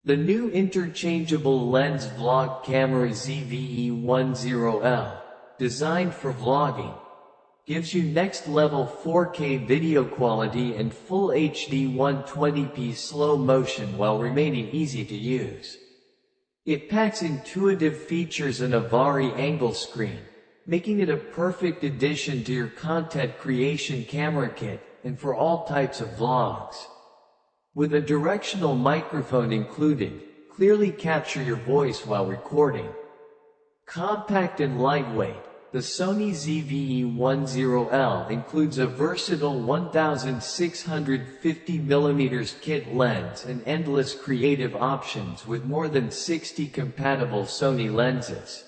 The new interchangeable lens vlog camera ZV-E10L, designed for vlogging, gives you next-level 4K video quality and full HD 120p slow motion while remaining easy to use. It packs intuitive features and a vari-angle screen, making it a perfect addition to your content creation camera kit and for all types of vlogs. With a directional microphone included, clearly capture your voice while recording. Compact and lightweight, the Sony ZV-E10L includes a versatile 1650mm kit lens and endless creative options with more than 60 compatible Sony lenses.